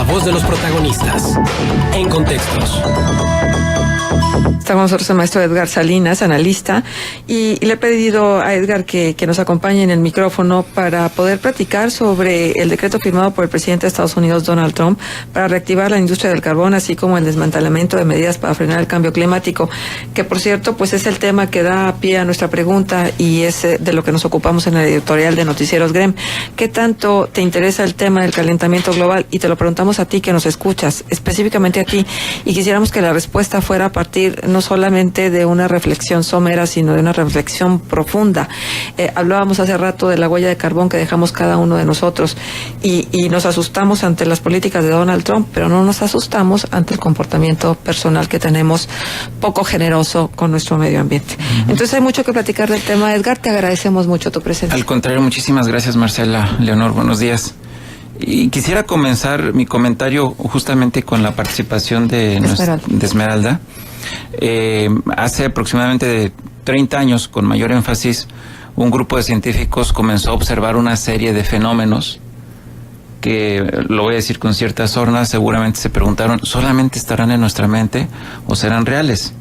voz de los protagonistas. En Contextos. Está con nosotros el maestro Edgar Salinas, analista, y le he pedido a Edgar que nos acompañe en el micrófono para poder platicar sobre el decreto firmado por el presidente de Estados Unidos, Donald Trump, para reactivar la industria del carbón, así como el desmantelamiento de medidas para frenar el cambio climático, que por cierto, pues es el tema que da pie a nuestra pregunta y es de lo que nos ocupamos en el editorial de Noticieros GREM. ¿Qué tanto te interesa el tema del calentamiento global? Y te lo preguntamos a ti que nos escuchas, específicamente a ti, y quisiéramos que la respuesta fuera a partir no solamente de una reflexión somera, sino de una reflexión profunda. Hablábamos hace rato de la huella de carbón que dejamos cada uno de nosotros y nos asustamos ante las políticas de Donald Trump, pero no nos asustamos ante el comportamiento personal que tenemos poco generoso con nuestro medio ambiente. Entonces hay mucho que platicar del tema. Edgar, te agradecemos mucho tu presencia. Al contrario, muchísimas gracias, Marcela. Leonor, buenos días. Y quisiera comenzar mi comentario justamente con la participación de Esmeralda. Hace aproximadamente 30 años, con mayor énfasis, un grupo de científicos comenzó a observar una serie de fenómenos que, lo voy a decir con cierta sorna, seguramente se preguntaron, ¿solamente estarán en nuestra mente o serán reales?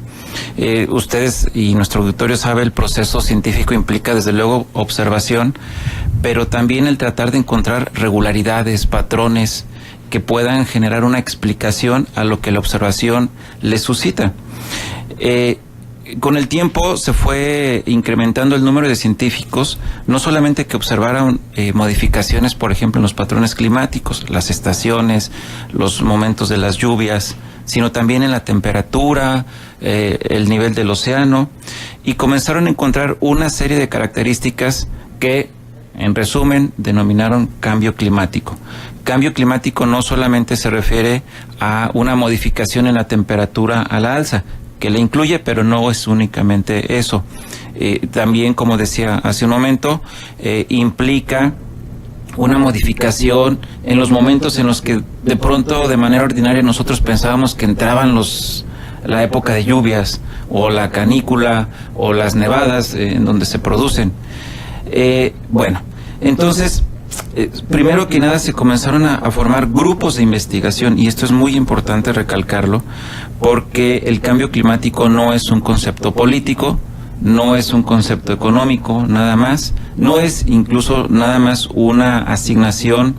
Ustedes y nuestro auditorio sabe, el proceso científico implica desde luego observación, pero también el tratar de encontrar regularidades, patrones que puedan generar una explicación a lo que la observación les suscita. Con el tiempo se fue incrementando el número de científicos, no solamente que observaron modificaciones, por ejemplo, en los patrones climáticos, las estaciones, los momentos de las lluvias, sino también en la temperatura, el nivel del océano, y comenzaron a encontrar una serie de características que, en resumen, denominaron cambio climático. Cambio climático no solamente se refiere a una modificación en la temperatura a la alza, que le incluye, pero no es únicamente eso. También, como decía hace un momento, implica una modificación en los momentos en los que de pronto, de manera ordinaria, nosotros pensábamos que entraban la época de lluvias, o la canícula, o las nevadas en donde se producen. Bueno, entonces, primero que nada se comenzaron a formar grupos de investigación, y esto es muy importante recalcarlo, porque el cambio climático no es un concepto político, no es un concepto económico, nada más, no es incluso nada más una asignación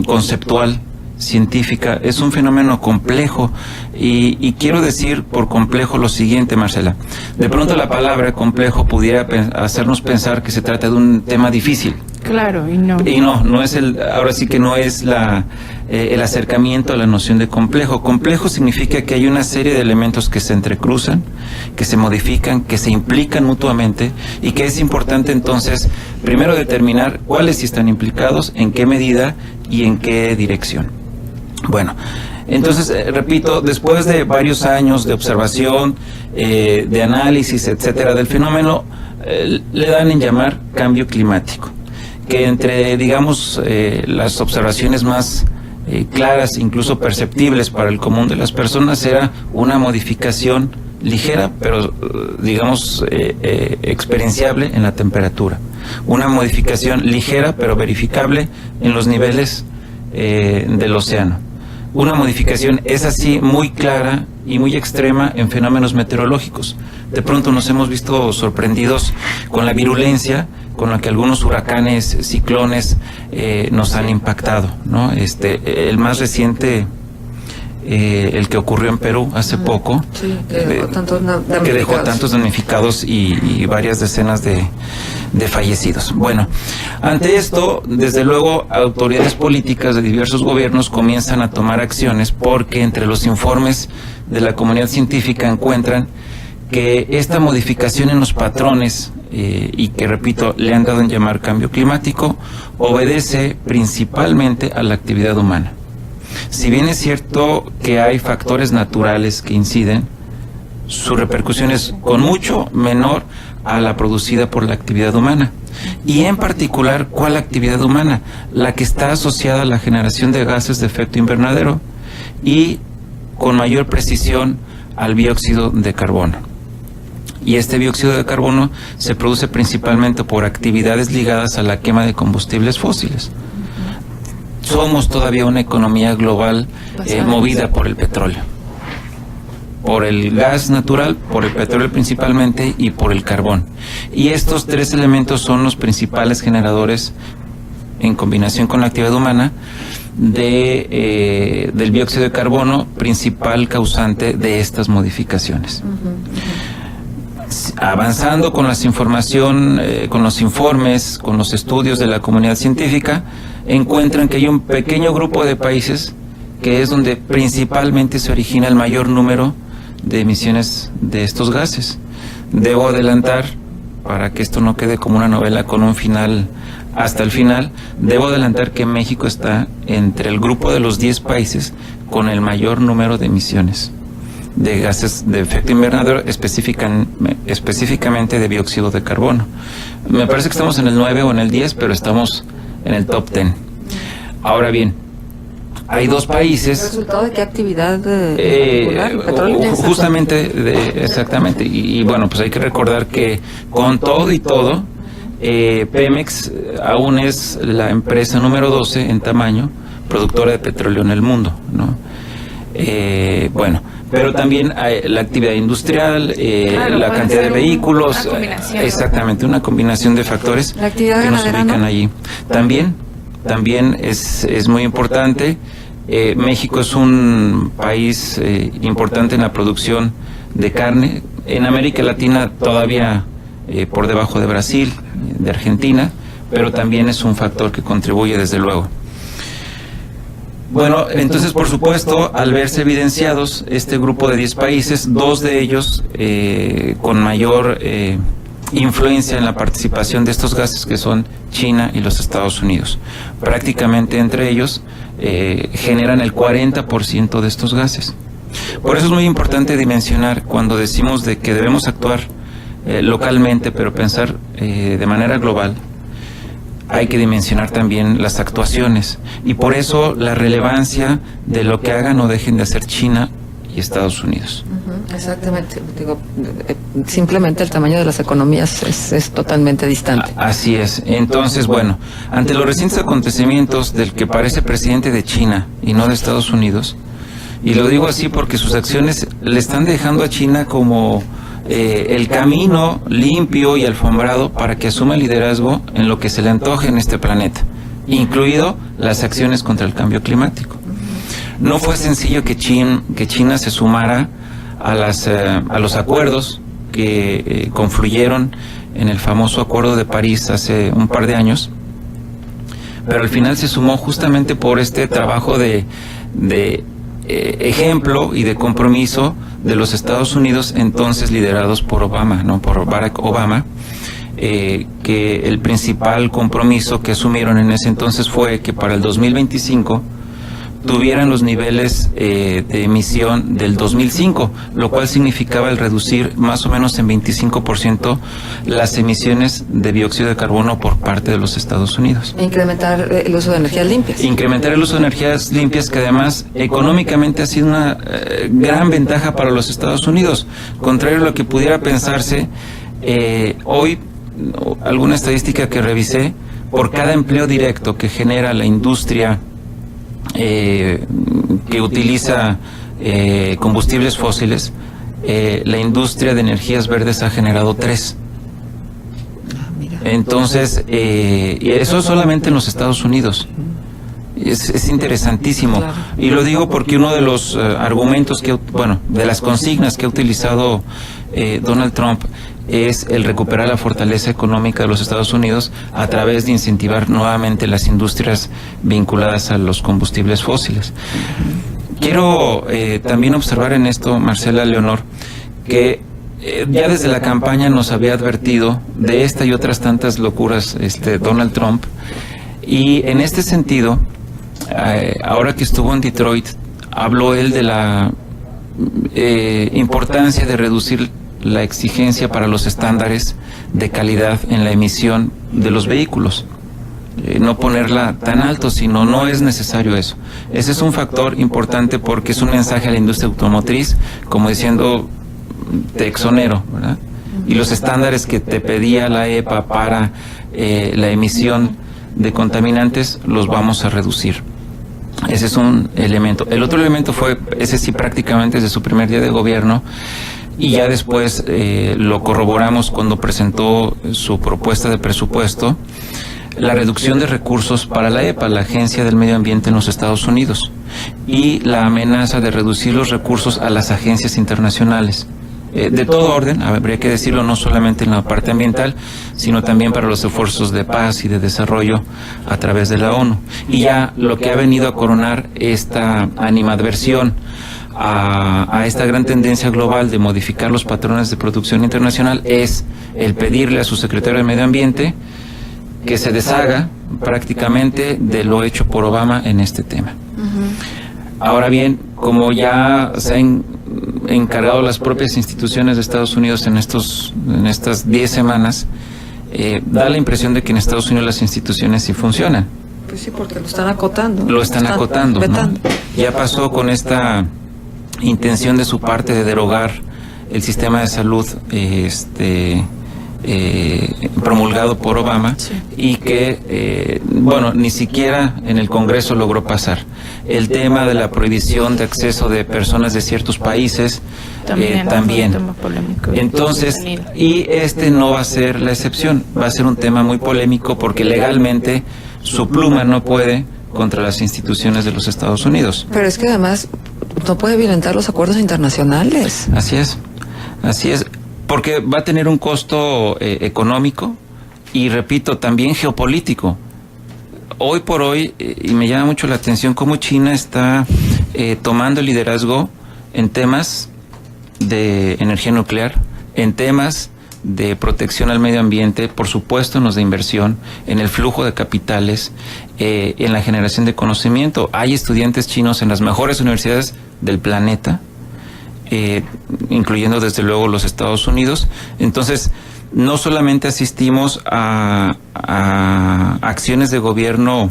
conceptual científica, es un fenómeno complejo, y quiero decir por complejo lo siguiente, Marcela. De pronto la palabra complejo pudiera hacernos pensar que se trata de un tema difícil. Claro, y no. Y no es ahora sí que no es el acercamiento a la noción de complejo. Complejo significa que hay una serie de elementos que se entrecruzan, que se modifican, que se implican mutuamente, y que es importante entonces primero determinar cuáles sí están implicados, en qué medida y en qué dirección. Bueno, entonces, repito, después de varios años de observación, de análisis, etcétera, del fenómeno, le dan en llamar cambio climático, que entre, digamos, las observaciones más claras, incluso perceptibles para el común de las personas, era una modificación ligera, pero digamos experienciable en la temperatura, una modificación ligera pero verificable en los niveles del océano, una modificación, es así, muy clara y muy extrema en fenómenos meteorológicos. De pronto nos hemos visto sorprendidos con la virulencia con la que algunos huracanes, ciclones nos han impactado, ¿no? El más reciente, el que ocurrió en Perú hace poco, sí, que dejó tantos damnificados y varias decenas de fallecidos. Bueno, ante esto, desde luego, autoridades políticas de diversos gobiernos comienzan a tomar acciones, porque entre los informes de la comunidad científica encuentran que esta modificación en los patrones, y que, repito, le han dado en llamar cambio climático, obedece principalmente a la actividad humana. Si bien es cierto que hay factores naturales que inciden, su repercusión es con mucho menor a la producida por la actividad humana. Y en particular, ¿cuál actividad humana? La que está asociada a la generación de gases de efecto invernadero y, con mayor precisión, al dióxido de carbono. Y este dióxido de carbono se produce principalmente por actividades ligadas a la quema de combustibles fósiles. somos todavía una economía global movida por el petróleo, por el gas natural, por el petróleo principalmente y por el carbón. Y estos tres elementos son los principales generadores, en combinación con la actividad humana, del dióxido de carbono, principal causante de estas modificaciones. Avanzando con las información, con los informes, con los estudios de la comunidad científica, encuentran que hay un pequeño grupo de países que es donde principalmente se origina el mayor número de emisiones de estos gases. Debo adelantar, para que esto no quede como una novela con un final hasta el final, debo adelantar que México está entre el grupo de los 10 países con el mayor número de emisiones de gases de efecto invernadero, específicamente de dióxido de carbono. Me parece que estamos en el 9 o en el 10, pero estamos en el top 10. Ahora bien, hay dos países. ¿Resultado de qué actividad particular? ¿Petróleo? Justamente, exactamente. Y bueno, pues hay que recordar que con todo y todo, Pemex aún es la empresa número 12 en tamaño productora de petróleo en el mundo, ¿no? Bueno, pero también hay la actividad industrial, la cantidad de vehículos, exactamente, una combinación de factores que nos ubican allí. También es muy importante. México es un país importante en la producción de carne. En América Latina todavía por debajo de Brasil, de Argentina, pero también es un factor que contribuye desde luego. Bueno, entonces por supuesto, al verse evidenciados este grupo de 10 países, dos de ellos con mayor influencia en la participación de estos gases, que son China y los Estados Unidos. Prácticamente entre ellos generan el 40% de estos gases. Por eso es muy importante dimensionar cuando decimos de que debemos actuar localmente, pero pensar de manera global. Hay que dimensionar también las actuaciones, y por eso la relevancia de lo que hagan o dejen de hacer China y Estados Unidos. Exactamente, digo, simplemente el tamaño de las economías es totalmente distante. Así es. Entonces, bueno, ante los recientes acontecimientos del que parece presidente de China y no de Estados Unidos, y lo digo así porque sus acciones le están dejando a China como el camino limpio y alfombrado para que asuma el liderazgo en lo que se le antoje en este planeta, incluido las acciones contra el cambio climático. No fue sencillo que China se sumara a los acuerdos que confluyeron en el famoso Acuerdo de París hace un par de años, pero al final se sumó justamente por este trabajo de ejemplo y de compromiso de los Estados Unidos, entonces liderados por Obama, ¿no? Por Barack Obama, que el principal compromiso que asumieron en ese entonces fue que para el 2025 tuvieran los niveles de emisión del 2005, lo cual significaba el reducir más o menos en 25% las emisiones de dióxido de carbono por parte de los Estados Unidos. Incrementar el uso de energías limpias. Incrementar el uso de energías limpias, que además económicamente ha sido una gran ventaja para los Estados Unidos. Contrario a lo que pudiera pensarse, hoy, alguna estadística que revisé, por cada empleo directo que genera la industria que utiliza combustibles fósiles, la industria de energías verdes ha generado 3. Entonces, y eso solamente en los Estados Unidos. Es interesantísimo. Claro. Y lo digo porque uno de los argumentos de las consignas que ha utilizado Donald Trump es el recuperar la fortaleza económica de los Estados Unidos a través de incentivar nuevamente las industrias vinculadas a los combustibles fósiles. Quiero también observar en esto, Marcela, Leonor, que ya desde la campaña nos había advertido de esta y otras tantas locuras Donald Trump, y en este sentido, ahora que estuvo en Detroit, habló él de la importancia de reducir la exigencia para los estándares de calidad en la emisión de los vehículos. No ponerla tan alto, sino no es necesario eso. Ese es un factor importante porque es un mensaje a la industria automotriz, como diciendo, te exonero, ¿verdad? Y los estándares que te pedía la EPA para la emisión de contaminantes los vamos a reducir. Ese es un elemento. El otro elemento fue, ese sí prácticamente desde su primer día de gobierno, y ya después lo corroboramos cuando presentó su propuesta de presupuesto, la reducción de recursos para la EPA, la Agencia del Medio Ambiente en los Estados Unidos, y la amenaza de reducir los recursos a las agencias internacionales. De todo orden, habría que decirlo, no solamente en la parte ambiental, sino también para los esfuerzos de paz y de desarrollo a través de la ONU. Y ya lo que ha venido a coronar esta animadversión a esta gran tendencia global de modificar los patrones de producción internacional es el pedirle a su secretario de Medio Ambiente que se deshaga prácticamente de lo hecho por Obama en este tema. Ahora bien, como ya se han encargado las propias instituciones de Estados Unidos en estas 10 semanas, da la impresión de que en Estados Unidos las instituciones sí funcionan. Pues sí, porque lo están acotando. Lo están acotando, ¿no? Ya pasó con esta intención de su parte de derogar el sistema de salud promulgado por Obama, sí, y que, ni siquiera en el Congreso logró pasar. El tema de la prohibición de acceso de personas de ciertos países también. Un tema polémico. Entonces, y no va a ser la excepción, va a ser un tema muy polémico porque legalmente su pluma no puede contra las instituciones de los Estados Unidos. Pero es que además no puede violentar los acuerdos internacionales. Así es, porque va a tener un costo económico y, repito, también geopolítico. Hoy por hoy, y me llama mucho la atención cómo China está tomando el liderazgo en temas de energía nuclear, en temas de protección al medio ambiente, por supuesto en los de inversión, en el flujo de capitales, en la generación de conocimiento. Hay estudiantes chinos en las mejores universidades del planeta, incluyendo desde luego los Estados Unidos. Entonces, no solamente asistimos a acciones de gobierno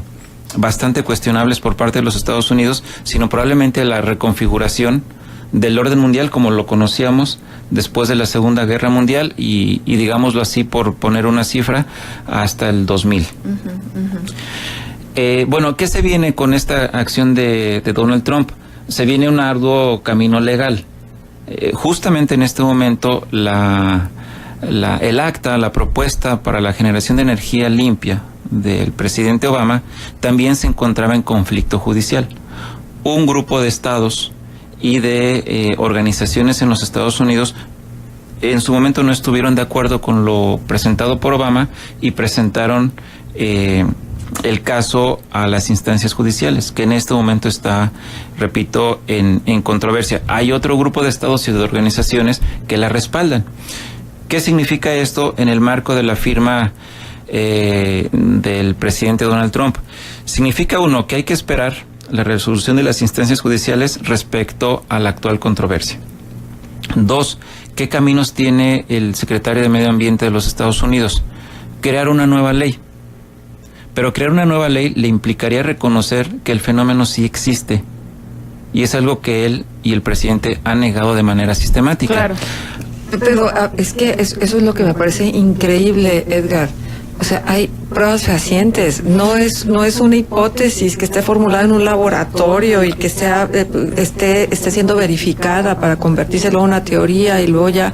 bastante cuestionables por parte de los Estados Unidos, sino probablemente la reconfiguración del orden mundial como lo conocíamos después de la Segunda Guerra Mundial y digámoslo así, por poner una cifra, hasta el 2000. ¿Qué se viene con esta acción de Donald Trump? Se viene un arduo camino legal. Justamente en este momento el acta, la propuesta para la generación de energía limpia del presidente Obama también se encontraba en conflicto judicial. Un grupo de estados y de organizaciones en los Estados Unidos en su momento no estuvieron de acuerdo con lo presentado por Obama y presentaron el caso a las instancias judiciales, que en este momento está, repito, en controversia. Hay otro grupo de estados y de organizaciones que la respaldan. ¿Qué significa esto en el marco de la firma del presidente Donald Trump? Significa, uno, que hay que esperar la resolución de las instancias judiciales respecto a la actual controversia. Dos, ¿qué caminos tiene el secretario de Medio Ambiente de los Estados Unidos? Crear una nueva ley. Pero crear una nueva ley le implicaría reconocer que el fenómeno sí existe. Y es algo que él y el presidente han negado de manera sistemática. Claro. Pero es que eso es lo que me parece increíble, Edgar. O sea, hay pruebas fehacientes. No es una hipótesis que esté formulada en un laboratorio y que esté siendo verificada para convertirse luego en una teoría y luego ya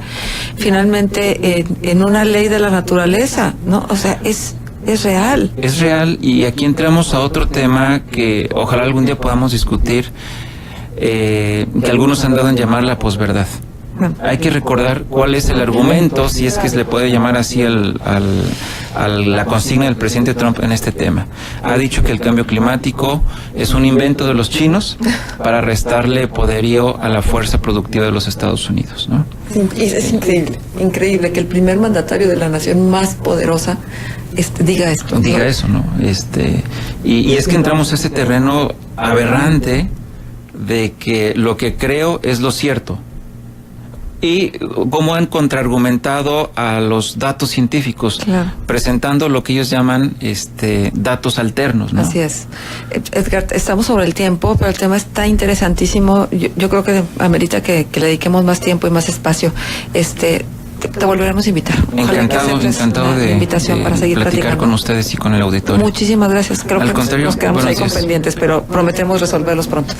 finalmente en una ley de la naturaleza, ¿no? O sea, es real. Es real, y aquí entramos a otro tema que ojalá algún día podamos discutir, que algunos han dado en llamar la posverdad. Hay que recordar cuál es el argumento, si es que se le puede llamar así a la consigna del presidente Trump en este tema. Ha dicho que el cambio climático es un invento de los chinos para restarle poderío a la fuerza productiva de los Estados Unidos, ¿no? Es increíble que el primer mandatario de la nación más poderosa diga esto. Diga eso, ¿no? Y es que entramos a ese terreno aberrante de que lo que creo es lo cierto. Y cómo han contraargumentado a los datos científicos, claro, presentando lo que ellos llaman datos alternos, ¿no? Así es. Edgar, estamos sobre el tiempo, pero el tema está interesantísimo. Yo creo que amerita que le dediquemos más tiempo y más espacio. te volveremos a invitar. Ojalá que aceptes Encantado la de invitación para seguir platicar platicando con ustedes y con el auditorio. Muchísimas gracias. Creo Al que contrario, nos quedamos ahí buenos con días. pendientes, pero prometemos resolverlos pronto.